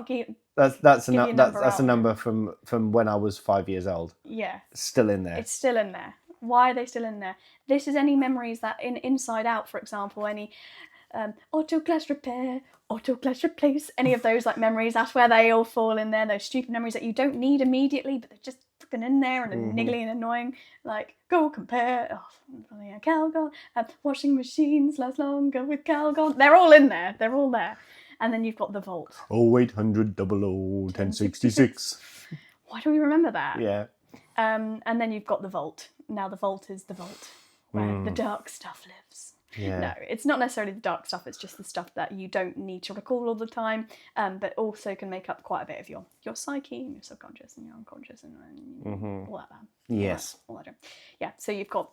keep. That's Give your number a out. number from when I was 5 years old. Yeah. It's still in there. It's still in there. Why are they still in there? This is any memories that in Inside Out, for example, any auto glass repair, auto glass replace, any of those like memories, that's where they all fall in there. Those stupid memories that you don't need immediately, but they're just fucking in there and are niggly and annoying. Like, go compare, Calgon, washing machines last longer with Calgon. They're all in there. They're all there. And then you've got the vault. 0800 00 1066. Why do we remember that? Yeah. And then you've got the vault. Now the vault is the vault where the dark stuff lives. Yeah. No, it's not necessarily the dark stuff. It's just the stuff that you don't need to recall all the time, but also can make up quite a bit of your psyche and your subconscious and your unconscious and all that. Yes. All that. Yeah. So you've got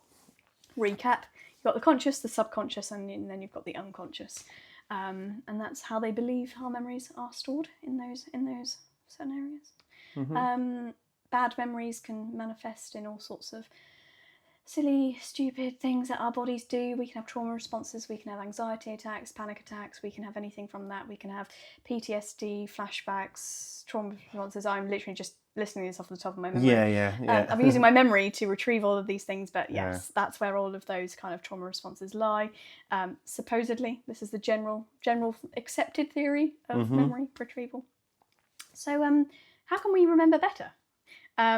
recap. You've got the conscious, the subconscious, and then you've got the unconscious, and that's how they believe our memories are stored in those certain areas. Bad memories can manifest in all sorts of silly, stupid things that our bodies do. We can have trauma responses, we can have anxiety attacks, panic attacks, we can have anything from that. We can have PTSD, flashbacks, trauma responses. I'm literally just listening to this off the top of my memory. Yeah. I'm using my memory to retrieve all of these things, but yes, that's where all of those kind of trauma responses lie. Supposedly, this is the general accepted theory of memory retrieval. So, how can we remember better?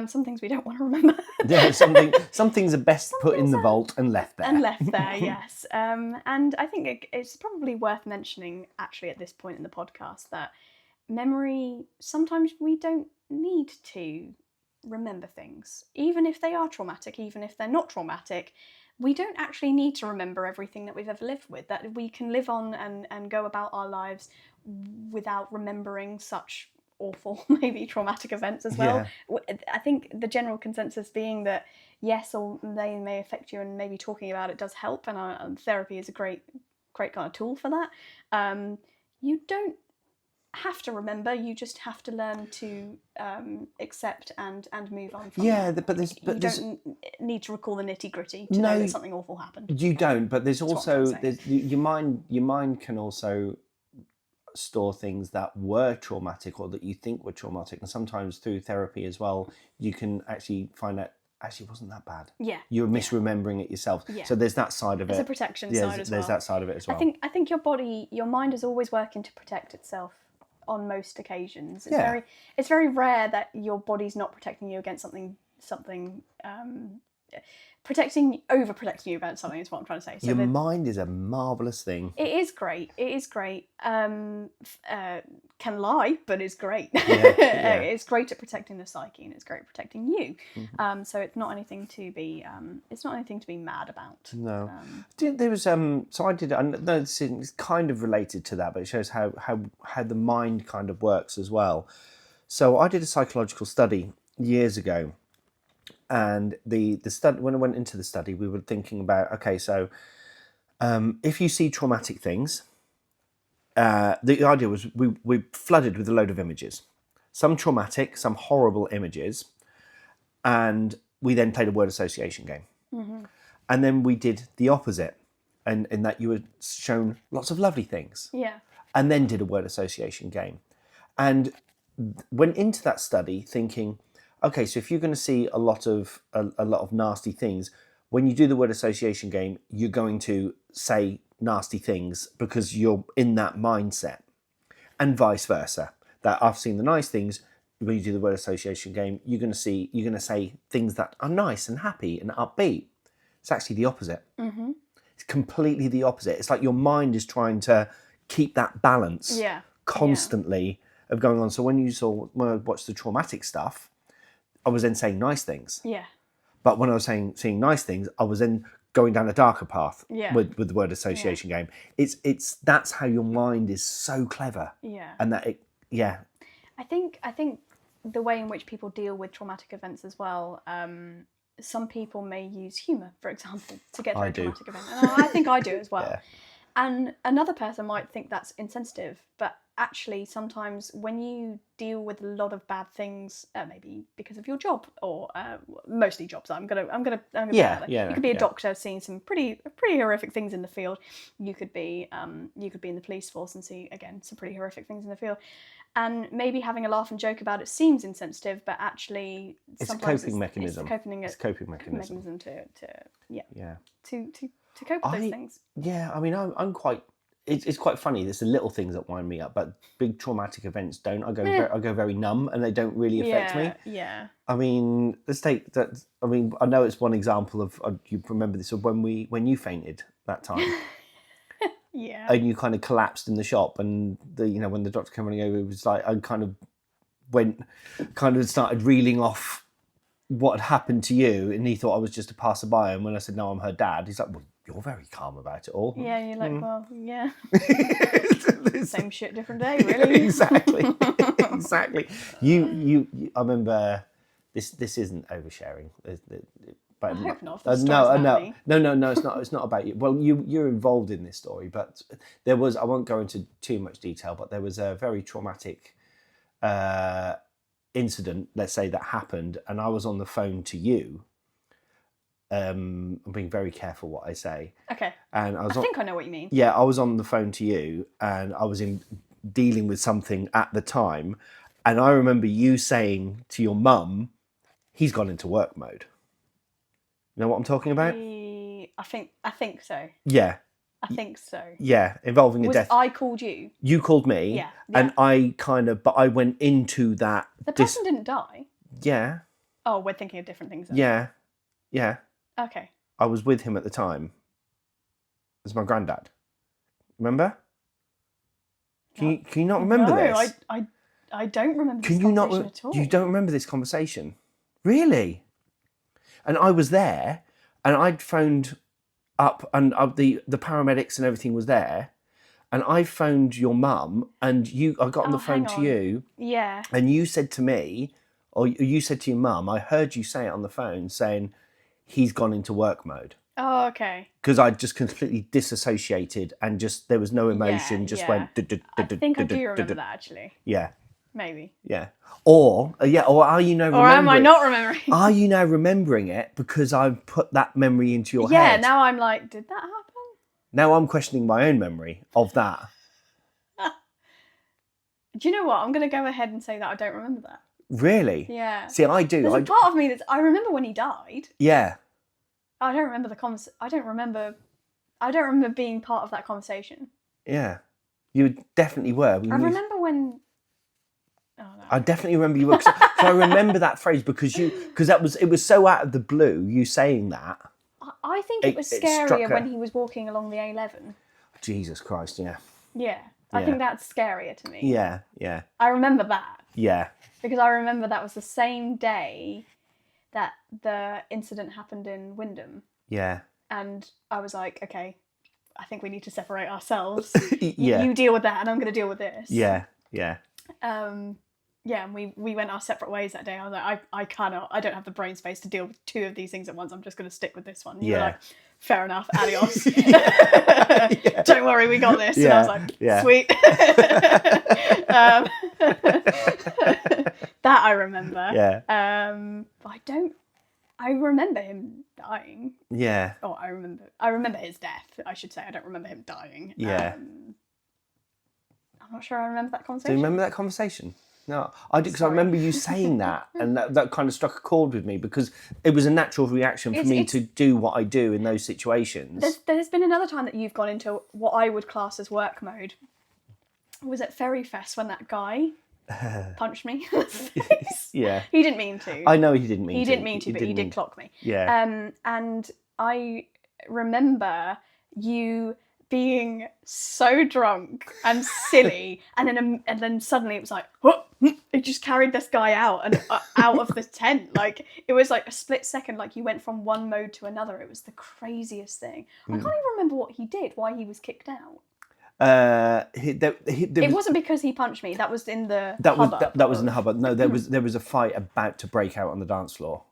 Some things we don't want to remember. Yeah, some things are best put in the vault and left there. Yes. And I think it's probably worth mentioning, actually, at this point in the podcast, that memory, sometimes we don't need to remember things. Even if they are traumatic, even if they're not traumatic, we don't actually need to remember everything that we've ever lived with. That we can live on and go about our lives without remembering such awful, maybe traumatic events as well. Yeah. I think the general consensus being that yes, or they may affect you, and maybe talking about it does help, and therapy is a great kind of tool for that. You don't have to remember, you just have to learn to accept and move on from that. You don't need to recall the nitty-gritty to know that something awful happened. You don't, but there's also your mind can also store things that were traumatic or that you think were traumatic, and sometimes through therapy as well you can actually find out actually wasn't that bad. Yeah, you're misremembering it yourself. Yeah. So there's that side of it. There's a protection side as well. There's that side of it as well. I think your mind is always working to protect itself on most occasions. It's very rare that your body's not protecting you against something overprotecting you about something is what I'm trying to say. So Your mind is a marvellous thing. it is great. It is great. Can lie, but it's great. Yeah. It's great at protecting the psyche, and it's great at protecting you. So it's not anything to be. It's not anything to be mad about. No. There was so I did. I know it's kind of related to that, but it shows how the mind kind of works as well. So I did a psychological study years ago. And the study, when I went into the study, we were thinking about, okay, so if you see traumatic things, the idea was we flooded with a load of images, some traumatic, some horrible images, and we then played a word association game. And then we did the opposite, and in that you were shown lots of lovely things. Yeah. And then did a word association game. And went into that study thinking, okay, so if you're going to see a lot of nasty things, when you do the word association game, you're going to say nasty things because you're in that mindset, and vice versa. That I've seen the nice things. When you do the word association game, you're going to say things that are nice and happy and upbeat. It's actually the opposite. It's completely the opposite. It's like your mind is trying to keep that balance constantly of going on. So when I watched the traumatic stuff, I was then saying nice things. Yeah. But when I was seeing nice things, I was then going down a darker path with the word association game. It's that's how your mind is so clever. Yeah. And that I think the way in which people deal with traumatic events as well. Some people may use humour, for example, to get through a traumatic event. And I think I do as well. Yeah. And another person might think that's insensitive, but actually sometimes when you deal with a lot of bad things, maybe because of your job or mostly jobs, I'm gonna you could be a doctor seeing some pretty horrific things in the field. You could be in the police force and see again some pretty horrific things in the field, and maybe having a laugh and joke about it seems insensitive, but actually it's sometimes a coping mechanism. It's a coping mechanism to cope with those things. Yeah, I mean, I'm quite. It's quite funny. There's the little things that wind me up, but big traumatic events don't. I go very numb, and they don't really affect me. Yeah. I mean, let's take that. I mean, I know it's one example of you remember this of when you fainted that time. Yeah. And you kind of collapsed in the shop, and when the doctor came running over, it was like I kind of started reeling off what had happened to you, and he thought I was just a passerby. And when I said no, I'm her dad, he's like, well, you're very calm about it all. Yeah, you're like, well, yeah. Same shit, different day, really. Exactly. You. I remember this. This isn't oversharing. But I hope not. No. It's not about you. Well, you're involved in this story, but there was. I won't go into too much detail, but there was a very traumatic incident, let's say, that happened, and I was on the phone to you. I'm being very careful what I say. Okay. And I think I know what you mean. Yeah, I was on the phone to you, and I was dealing with something at the time, and I remember you saying to your mum, "He's gone into work mode." You know what I'm talking about? I think so. Yeah. I think so. Yeah, involving a death. I called you. You called me. Yeah. And I I went into that. The person didn't die. Yeah. Oh, we're thinking of different things then. Yeah. Yeah. Okay. I was with him at the time. It was my granddad. Remember? Can you not remember this? I don't remember this conversation at all. You don't remember this conversation? Really? And I was there, and I'd phoned up, and the paramedics and everything was there, and I phoned your mum, and I got on the phone to you. Yeah. And you said to me, or you said to your mum, I heard you say it on the phone, saying, he's gone into work mode. Oh, okay. Because I just completely disassociated, and just there was no emotion, went. I think I do remember that, actually. Yeah. Maybe. Yeah. Or are you now remembering? Or am I not remembering? Are you now remembering it because I've put that memory into your head? Yeah, now I'm like, did that happen? Now I'm questioning my own memory of that. Do you know what? I'm going to go ahead and say that I don't remember that. Really? Yeah. See, I do. There's a part of me I remember when he died. Yeah. I don't remember I don't remember being part of that conversation. Yeah. You definitely were. I remember when... Oh, no, I definitely remember you were. Cause I remember that phrase because it was so out of the blue. You saying that. I think it was It struck scarier her. when he was walking along the A11. Jesus Christ! Yeah. Yeah, I think that's scarier to me. Yeah. Yeah. I remember that Yeah. because I remember that was the same day that the incident happened in Wyndham, Yeah. and I was like, okay, I think we need to separate ourselves. Yeah. You deal with that, and I'm going to deal with this. Yeah. Yeah. Yeah, and we went our separate ways that day. I was like, I don't have the brain space to deal with two of these things at once. I'm just going to stick with this one. You were like, fair enough, adios. Don't worry, we got this. And I was like, sweet. That I remember. Yeah. I remember him dying. Yeah. Oh, I remember his death, I should say. I don't remember him dying. Yeah. I'm not sure I remember that Do conversation. you remember that conversation? No, I do, because I remember you saying that, and that kind of struck a chord with me because it was a natural reaction for me to do what I do in those situations. There's been another time that you've gone into what I would class as work mode. Was at Ferry Fest when that guy punched me in the face. Yeah. He didn't mean to. I know he didn't mean to. He didn't mean to, but he did clock me. Yeah. And I remember you being so drunk and silly, and then suddenly it was like, whoop, it just carried this guy out and out of the tent. Like it was like a split second, like you went from one mode to another. It was the craziest thing. I can't even remember what he did, why he was kicked out. It wasn't because he punched me. That was in the hubbub. That was in the hubbub. No, there was a fight about to break out on the dance floor.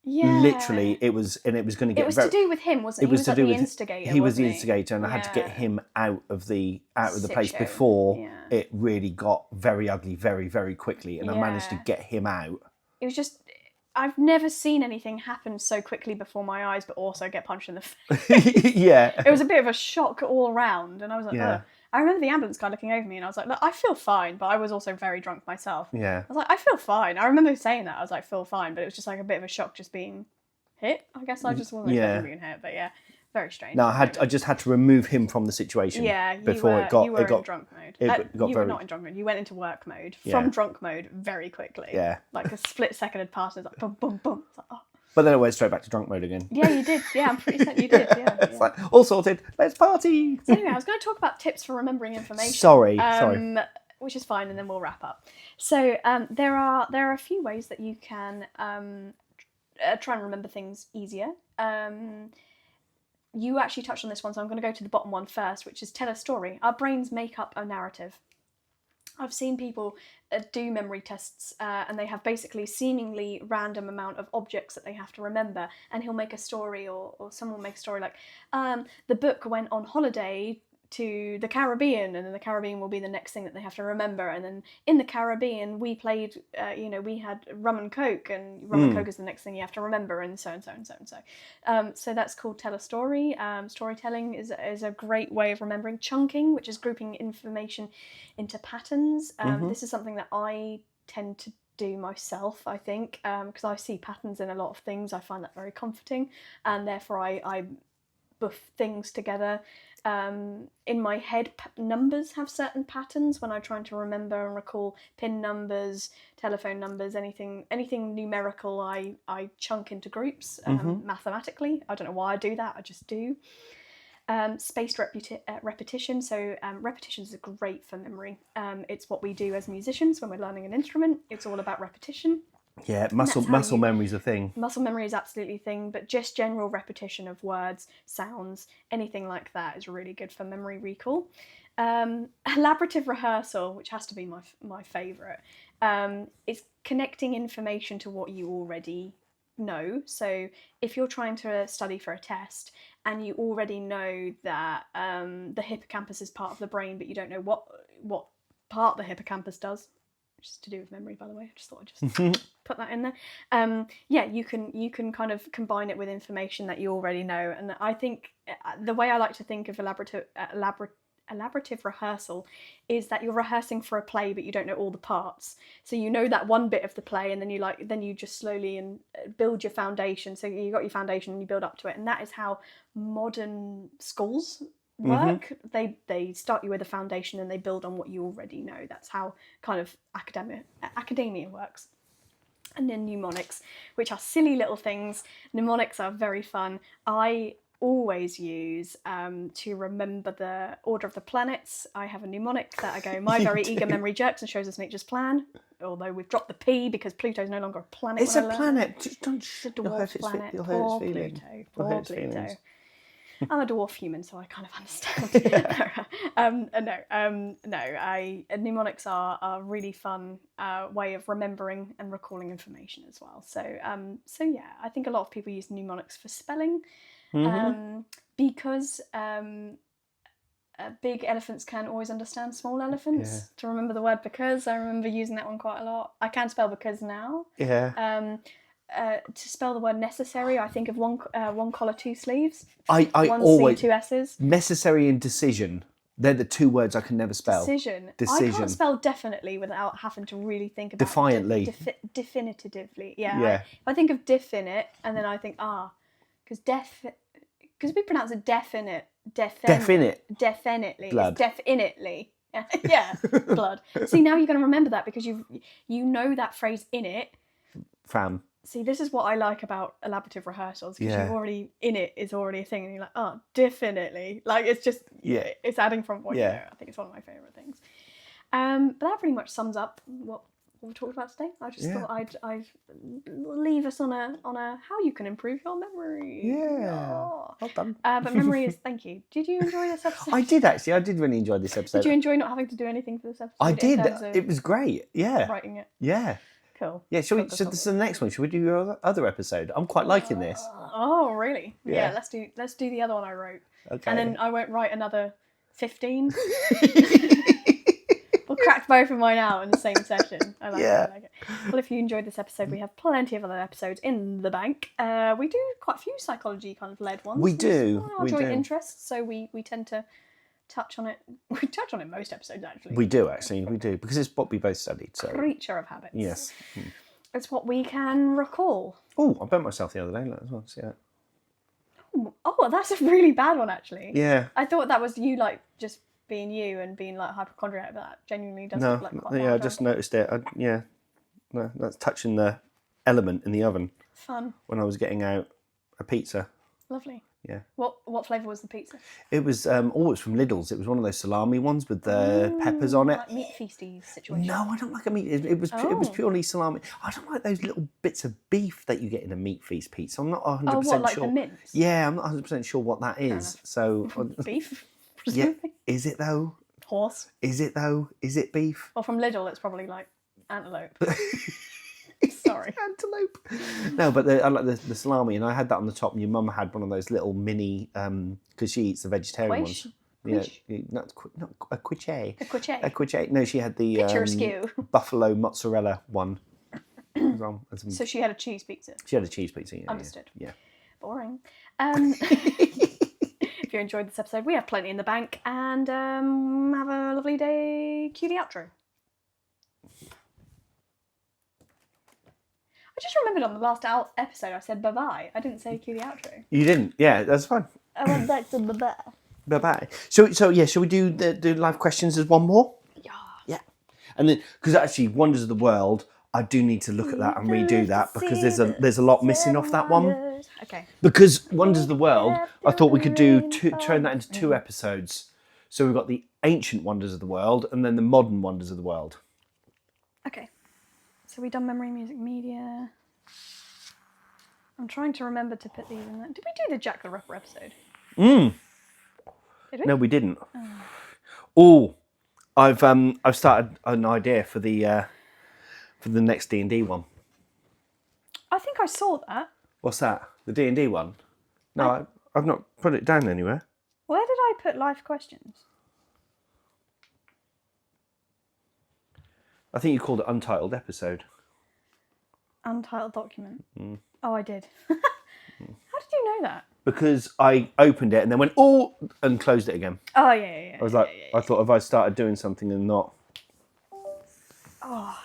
Yeah. Literally, it was going to get. It was to do with him, wasn't it? He was like the instigator. He was the instigator, and I had to get him out of the place before it really got very ugly, very, very quickly, and I managed to get him out. It was just. I've never seen anything happen so quickly before my eyes, but also get punched in the face. Yeah. It was a bit of a shock all around, and I was like, Yeah. ugh. I remember the ambulance guy looking over me, and I was like, look, I feel fine, but I was also very drunk myself. Yeah. I was like, I feel fine. I remember saying that. I was like, feel fine, but it was just like a bit of a shock just being hit. I guess I just wasn't expecting being hit, but yeah, very strange. No, I just had to remove him from the situation. Yeah, before it got in drunk mode. You were not in drunk mode. You went into work mode from drunk mode very quickly. Yeah. Like a split second had passed, and it was like boom, boom, boom. It's like, oh. But then it went straight back to drunk mode again. Yeah, you did. Yeah, I'm pretty certain you did. Yeah. It's like, all sorted. Let's party. So anyway, I was going to talk about tips for remembering information. Sorry. Which is fine, and then we'll wrap up. So there are a few ways that you can try and remember things easier. You actually touched on this one, so I'm going to go to the bottom one first, which is tell a story. Our brains make up a narrative. I've seen people do memory tests and they have basically seemingly random amount of objects that they have to remember, and he'll make a story or someone will make a story like the book went on holiday to the Caribbean, and then the Caribbean will be the next thing that they have to remember, and then in the Caribbean we played we had rum and coke, and rum and coke is the next thing you have to remember, and so and so and so and so. So that's called tell a story. Storytelling is a great way of remembering. Chunking, which is grouping information into patterns. This is something that I tend to do myself, I think, because I see patterns in a lot of things. I find that very comforting, and therefore I buff things together. In my head, numbers have certain patterns when I'm trying to remember and recall PIN numbers, telephone numbers, anything numerical. I chunk into groups mathematically. I don't know why I do that. I just do. Spaced repetition. So repetitions are great for memory. It's what we do as musicians when we're learning an instrument. It's all about repetition. Yeah, muscle memory's a thing. Muscle memory is absolutely a thing, but just general repetition of words, sounds, anything like that is really good for memory recall. Elaborative rehearsal, which has to be my favourite, is connecting information to what you already know. So if you're trying to study for a test and you already know that the hippocampus is part of the brain, but you don't know what part the hippocampus does, which is to do with memory, by the way. I just thought I'd just put that in there. You can kind of combine it with information that you already know. And I think the way I like to think of elaborative rehearsal is that you're rehearsing for a play, but you don't know all the parts. So you know that one bit of the play, and then you just slowly and build your foundation. So you got your foundation and you build up to it. And that is how modern schools work. They start you with a foundation and they build on what you already know. That's how kind of academia works. And then mnemonics, which are silly little things. Mnemonics are very fun. I always use to remember the order of the planets. I have a mnemonic that I go, my very eager memory jerks and shows us nature's plan. Although we've dropped the P because Pluto's no longer a planet. It's a planet. Just don't. It's a dwarf planet. Poor Pluto. Poor Pluto. I'm a dwarf human, so I kind of understand. Mnemonics are a really fun way of remembering and recalling information as well. So yeah, I think a lot of people use mnemonics for spelling because big elephants can't always understand small elephants. Yeah. To remember the word because, I remember using that one quite a lot. I can spell because now. Yeah. To spell the word necessary, I think of one collar, two sleeves. I one always C, two S's. Necessary and decision. They're the two words I can never spell. Decision. I can't spell definitely without having to really think about Defiantly. Definitively. Yeah. Yeah. If I think of definite, and then I think because we pronounce it definite. Definitely. Blood. It's definitely. Yeah. Blood. See, now you're going to remember that because you know that phrase in it. Fam. See, this is what I like about elaborative rehearsals because Yeah. you've already in it is already a thing, and you're like, oh, definitely. Like it's just it's adding from what you know. I think it's one of my favourite things. But that pretty much sums up what we talked about today. I just thought I'd leave us on a how you can improve your memory. Yeah. Oh. Well done. But memory is thank you. Did you enjoy this episode? I did actually. I did really enjoy this episode. Did you enjoy not having to do anything for this episode? I did. In terms of It was great. Yeah. writing it. Yeah. Cool. Yeah. So this is the next one. Should we do your other episode? I'm quite liking this. Oh, really? Yeah. Let's do the other one I wrote. Okay. And then I won't write another 15. We'll crack both of mine out in the same session. I like it. Well, if you enjoyed this episode, we have plenty of other episodes in the bank. We do quite a few psychology kind of led ones. We do. Our joint interests, so we tend to touch on it. We touch on it most episodes, actually. We do, actually. We do. Because it's what we both studied. So. Creature of habits. Yes. It's what we can recall. Oh, I burnt myself the other day as well. See that? Oh, that's a really bad one, actually. Yeah. I thought that was you, like, just being you and being, like, hypochondriac, but that genuinely does look like quite I bad. just noticed it. No, that's touching the element in the oven. Fun. When I was getting out a pizza. Lovely. Yeah. What flavour was the pizza? It was it was from Lidl's. It was one of those salami ones with the peppers on it. Like meat feasty situation. No, I don't like a meat. It was purely salami. I don't like those little bits of beef that you get in a meat feast pizza. I'm not 100% Oh, what, like sure. the mince? Yeah, I'm not 100% sure what that is. So Beef? yeah, Presumably. is it though? Horse. Is it though? Is it beef? Well, from Lidl, it's probably like antelope. Sorry. Antelope. No, but I like the salami, and I had that on the top. And your mum had one of those little mini, because she eats the vegetarian ones. Yeah, not a quiche. A quiche. A quiche. No, she had the Picture askew. buffalo mozzarella one. As well. So she had a cheese pizza. She had a cheese pizza. Yeah, Understood. Yeah. Boring. If you enjoyed this episode, we have plenty in the bank, and have a lovely day. Cue the outro. I just remembered on the last episode I said bye-bye. I didn't say cue the outro. You didn't? Yeah, that's fine. I went back to bye-bye. Bye-bye. So yeah, shall we do the live questions as one more? Yeah. Yeah. And then, because actually, Wonders of the World, I do need to look at that and redo that because there's a lot missing off that one. Okay. Because Wonders of the World, I thought we could turn that into 2 episodes. So we've got the ancient Wonders of the World and then the modern Wonders of the World. Okay. So we've done memory, music, media. I'm trying to remember to put these in there. Did we do the Jack the Ripper episode? Did we? No, we didn't. Oh, I've started an idea for the next D&D one. I think I saw that. What's that? The D&D one? No, I've not put it down anywhere. Where did I put live questions? I think you called it Untitled Episode. Untitled document. Oh, I did. How did you know that? Because I opened it and then went, oh, and closed it again. Oh, yeah. I was like, I thought, have I started doing something and not? Oh.